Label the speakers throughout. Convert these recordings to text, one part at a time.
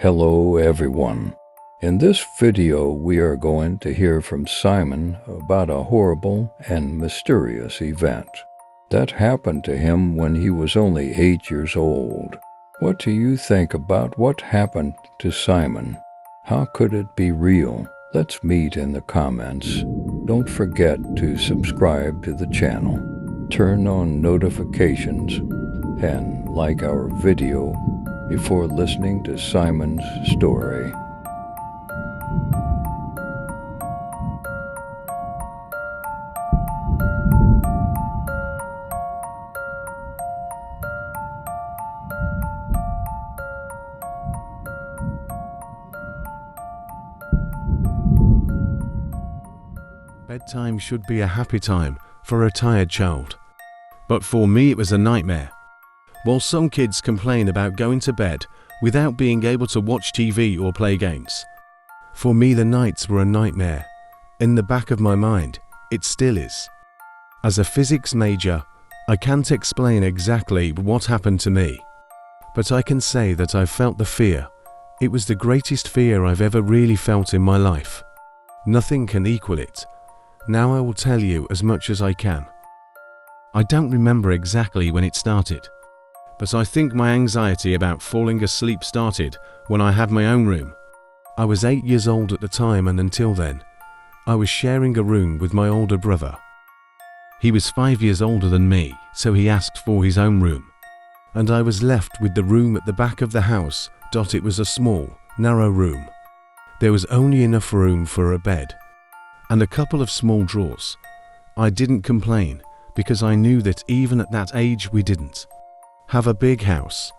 Speaker 1: Hello everyone. In this video we are going to hear from Simon about a horrible and mysterious event that happened to him when he was only 8 years old. What do you think about what happened to Simon? How could it be real? Let's meet in the comments. Don't forget to subscribe to the channel, turn on notifications, and like our video before listening to Simon's story.
Speaker 2: Bedtime should be a happy time for a tired child, but for me it was a nightmare. While some kids complain about going to bed without being able to watch TV or play games, for me the nights were a nightmare. In the back of my mind, it still is. As a physics major, I can't explain exactly what happened to me, but I can say that I felt the fear. It was the greatest fear I've ever really felt in my life. Nothing can equal it. Now I will tell you as much as I can. I don't remember exactly when it started, but I think my anxiety about falling asleep started when I had my own room. I was 8 years old at the time, and until then, I was sharing a room with my older brother. He was 5 years older than me, so he asked for his own room, and I was left with the room at the back of the house. It was a small, narrow room. There was only enough room for a bed and a couple of small drawers. I didn't complain because I knew that even at that age we didn't have a big house.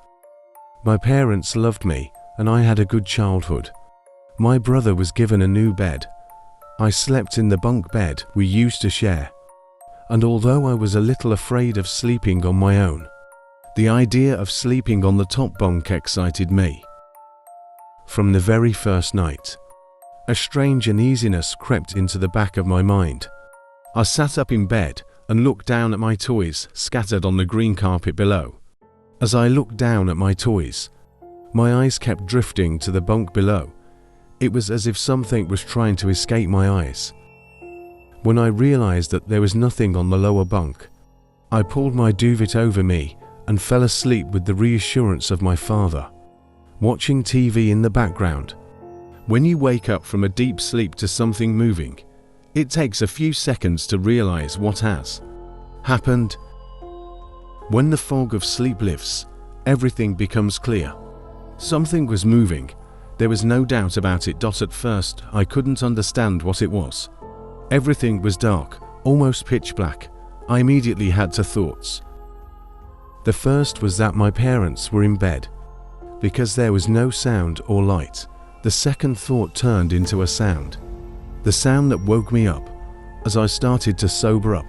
Speaker 2: My parents loved me and I had a good childhood. My brother was given a new bed. I slept in the bunk bed we used to share, and although I was a little afraid of sleeping on my own, the idea of sleeping on the top bunk excited me. From the very first night, a strange uneasiness crept into the back of my mind. I sat up in bed and looked down at my toys scattered on the green carpet below. As I looked down at my toys, my eyes kept drifting to the bunk below. It was as if something was trying to escape my eyes. When I realized that there was nothing on the lower bunk, I pulled my duvet over me and fell asleep with the reassurance of my father watching TV in the background. When you wake up from a deep sleep to something moving, it takes a few seconds to realize what has happened. When the fog of sleep lifts, everything becomes clear. Something was moving. There was no doubt about it. At first, I couldn't understand what it was. Everything was dark, almost pitch black. I immediately had two thoughts. The first was that my parents were in bed, because there was no sound or light. The second thought turned into a sound. The sound that woke me up as I started to sober up.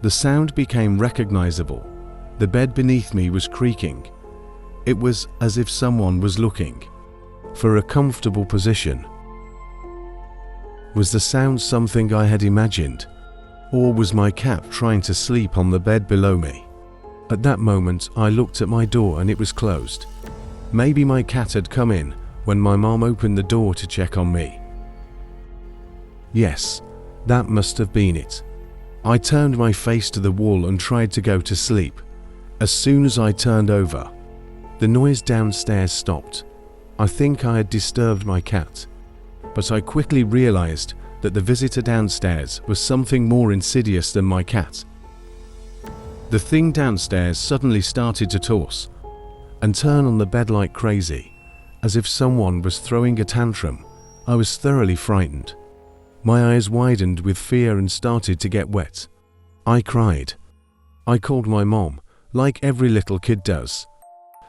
Speaker 2: The sound became recognizable. The bed beneath me was creaking. It was as if someone was looking for a comfortable position. Was the sound something I had imagined, or was my cat trying to sleep on the bed below me? At that moment, I looked at my door and it was closed. Maybe my cat had come in when my mom opened the door to check on me. Yes, that must have been it. I turned my face to the wall and tried to go to sleep. As soon as I turned over, the noise downstairs stopped. I think I had disturbed my cat, but I quickly realized that the visitor downstairs was something more insidious than my cat. The thing downstairs suddenly started to toss and turn on the bed like crazy, as if someone was throwing a tantrum. I was thoroughly frightened. My eyes widened with fear and started to get wet. I cried. I called my mom, like every little kid does.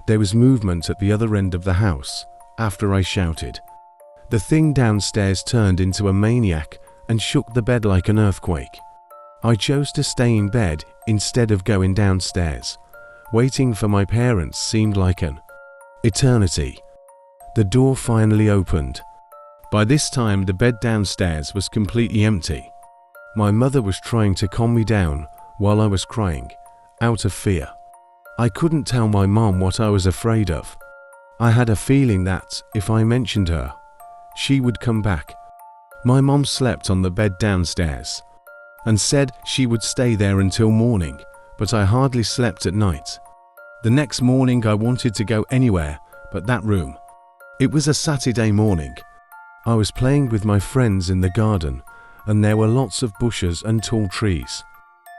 Speaker 2: There was movement at the other end of the house. After I shouted, the thing downstairs turned into a maniac and shook the bed like an earthquake. I chose to stay in bed instead of going downstairs. Waiting for my parents seemed like an eternity. The door finally opened. By this time, the bed downstairs was completely empty. My mother was trying to calm me down while I was crying, out of fear. I couldn't tell my mom what I was afraid of. I had a feeling that, if I mentioned her, she would come back. My mom slept on the bed downstairs and said she would stay there until morning, but I hardly slept at night. The next morning I wanted to go anywhere but that room. It was a Saturday morning. I was playing with my friends in the garden, and there were lots of bushes and tall trees.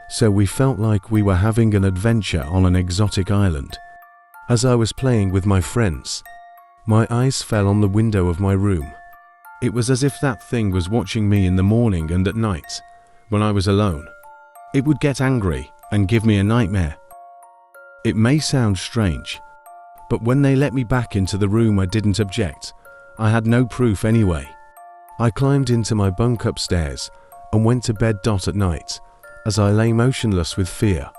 Speaker 2: So we felt like we were having an adventure on an exotic island. As I was playing with my friends, my eyes fell on the window of my room. It was as if that thing was watching me in the morning and at night, when I was alone. It would get angry and give me a nightmare. It may sound strange, but when they let me back into the room I didn't object. I had no proof anyway. I climbed into my bunk upstairs and went to bed. At night, as I lay motionless with fear,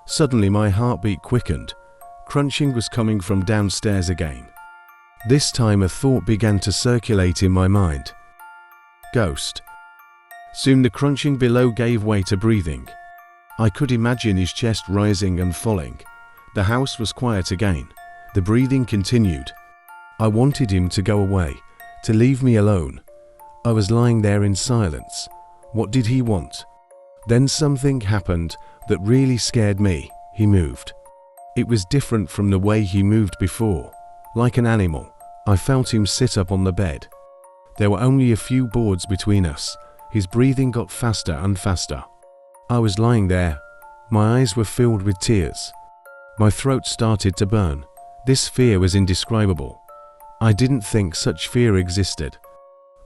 Speaker 2: suddenly my heartbeat quickened. Crunching was coming from downstairs again. This time a thought began to circulate in my mind. Ghost. Soon the crunching below gave way to breathing. I could imagine his chest rising and falling. The house was quiet again. The breathing continued. I wanted him to go away, to leave me alone. I was lying there in silence. What did he want? Then something happened that really scared me. He moved. It was different from the way he moved before. Like an animal, I felt him sit up on the bed. There were only a few boards between us. His breathing got faster and faster. I was lying there. My eyes were filled with tears. My throat started to burn. This fear was indescribable. I didn't think such fear existed.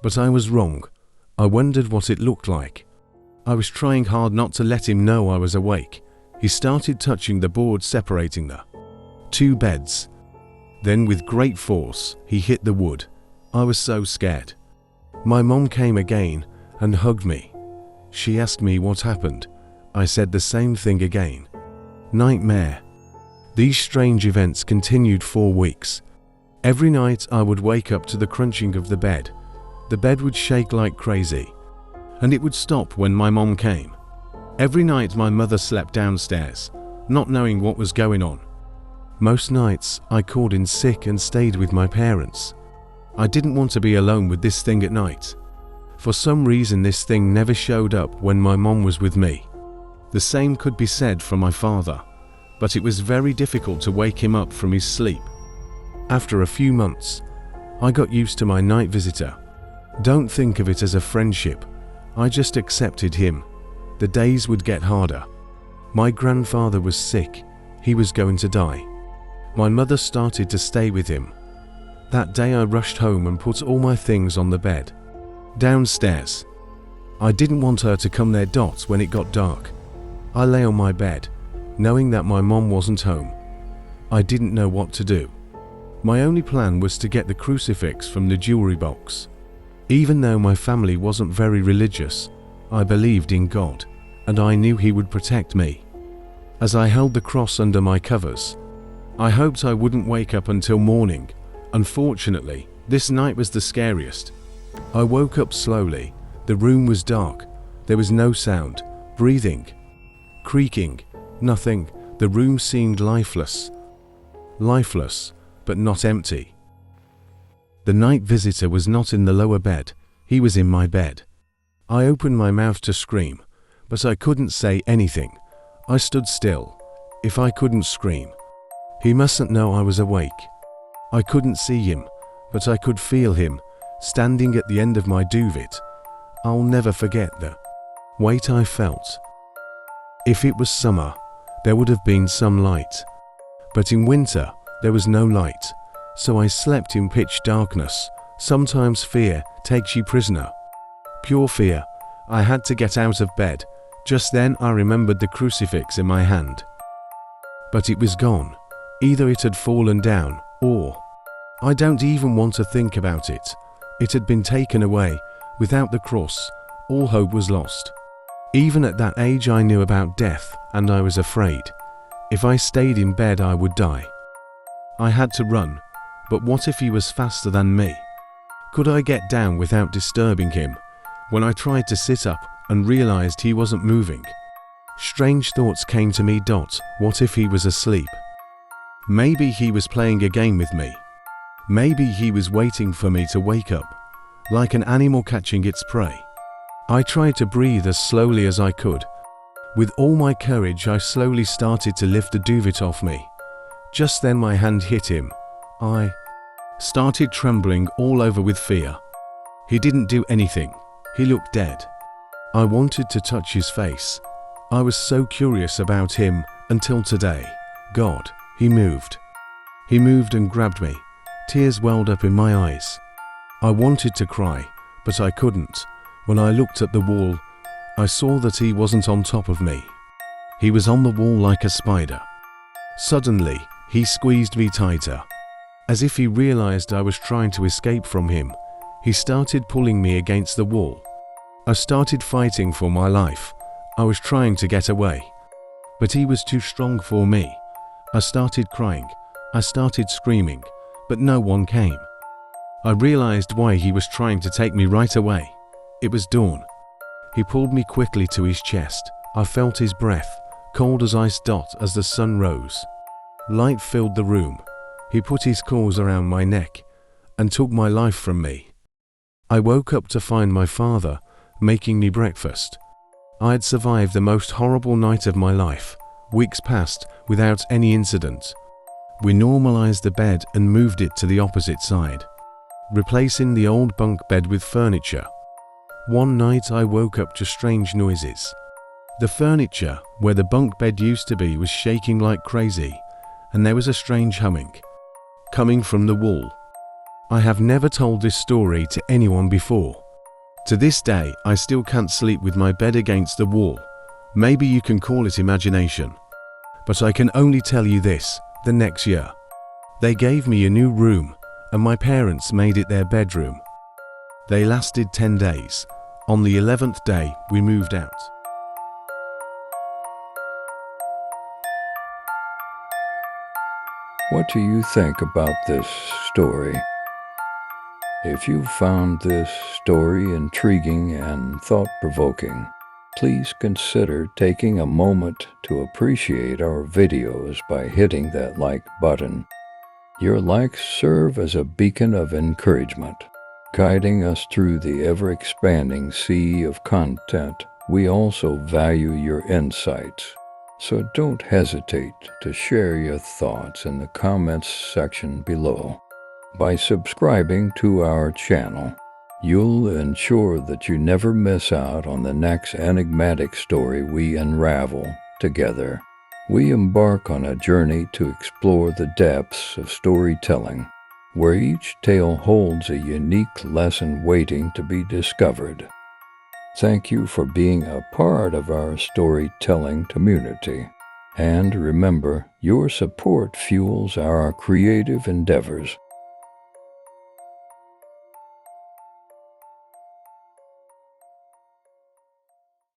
Speaker 2: But I was wrong. I wondered what it looked like. I was trying hard not to let him know I was awake. He started touching the board separating the two beds. Then with great force, he hit the wood. I was so scared. My mom came again and hugged me. She asked me what happened. I said the same thing again. Nightmare. These strange events continued 4 weeks. Every night I would wake up to the crunching of the bed. The bed would shake like crazy, and it would stop when my mom came. Every night my mother slept downstairs, not knowing what was going on. Most nights I called in sick and stayed with my parents. I didn't want to be alone with this thing at night. For some reason this thing never showed up when my mom was with me. The same could be said for my father, but it was very difficult to wake him up from his sleep. After a few months, I got used to my night visitor. Don't think of it as a friendship. I just accepted him. The days would get harder. My grandfather was sick. He was going to die. My mother started to stay with him. That day I rushed home and put all my things on the bed downstairs. I didn't want her to come there. When it got dark, I lay on my bed, knowing that my mom wasn't home. I didn't know what to do. My only plan was to get the crucifix from the jewelry box. Even though my family wasn't very religious, I believed in God, and I knew He would protect me. As I held the cross under my covers, I hoped I wouldn't wake up until morning. Unfortunately, this night was the scariest. I woke up slowly. The room was dark. There was no sound, breathing, creaking, nothing. The room seemed lifeless. Lifeless, but not empty. The night visitor was not in the lower bed. He was in my bed. I opened my mouth to scream, but I couldn't say anything. I stood still. If I couldn't scream, he mustn't know I was awake. I couldn't see him, but I could feel him, standing at the end of my duvet. I'll never forget the weight I felt. If it was summer, there would have been some light. But in winter, there was no light, so I slept in pitch darkness. Sometimes fear takes you prisoner. Pure fear. I had to get out of bed. Just then I remembered the crucifix in my hand. But it was gone. Either it had fallen down, or I don't even want to think about it. It had been taken away. Without the cross, all hope was lost. Even at that age I knew about death, and I was afraid. If I stayed in bed I would die. I had to run, but what if he was faster than me? Could I get down without disturbing him? When I tried to sit up and realized he wasn't moving, strange thoughts came to me. What if he was asleep? Maybe he was playing a game with me. Maybe he was waiting for me to wake up, like an animal catching its prey. I tried to breathe as slowly as I could. With all my courage, I slowly started to lift the duvet off me. Just then my hand hit him. I started trembling all over with fear. He didn't do anything. He looked dead. I wanted to touch his face. I was so curious about him until today. God, he moved. He moved and grabbed me. Tears welled up in my eyes. I wanted to cry, but I couldn't. When I looked at the wall, I saw that he wasn't on top of me. He was on the wall like a spider. Suddenly, he squeezed me tighter. As if he realized I was trying to escape from him, he started pulling me against the wall. I started fighting for my life. I was trying to get away, but he was too strong for me. I started crying. I started screaming, but no one came. I realized why he was trying to take me right away. It was dawn. He pulled me quickly to his chest. I felt his breath, cold as ice dot as the sun rose. Light filled the room. He put his claws around my neck and took my life from me. I woke up to find my father making me breakfast. I had survived the most horrible night of my life. Weeks passed without any incident. We normalized the bed and moved it to the opposite side, replacing the old bunk bed with furniture. One night I woke up to strange noises. The furniture where the bunk bed used to be was shaking like crazy, and there was a strange humming coming from the wall. I have never told this story to anyone before. To this day, I still can't sleep with my bed against the wall. Maybe you can call it imagination. But I can only tell you this, the next year, they gave me a new room, and my parents made it their bedroom. They lasted 10 days. On the 11th day, we moved out.
Speaker 1: What do you think about this story? If you found this story intriguing and thought-provoking, please consider taking a moment to appreciate our videos by hitting that like button. Your likes serve as a beacon of encouragement, guiding us through the ever-expanding sea of content. We also value your insights, so don't hesitate to share your thoughts in the comments section below. By subscribing to our channel, you'll ensure that you never miss out on the next enigmatic story we unravel together. We embark on a journey to explore the depths of storytelling, where each tale holds a unique lesson waiting to be discovered. Thank you for being a part of our storytelling community. And remember, your support fuels our creative endeavors.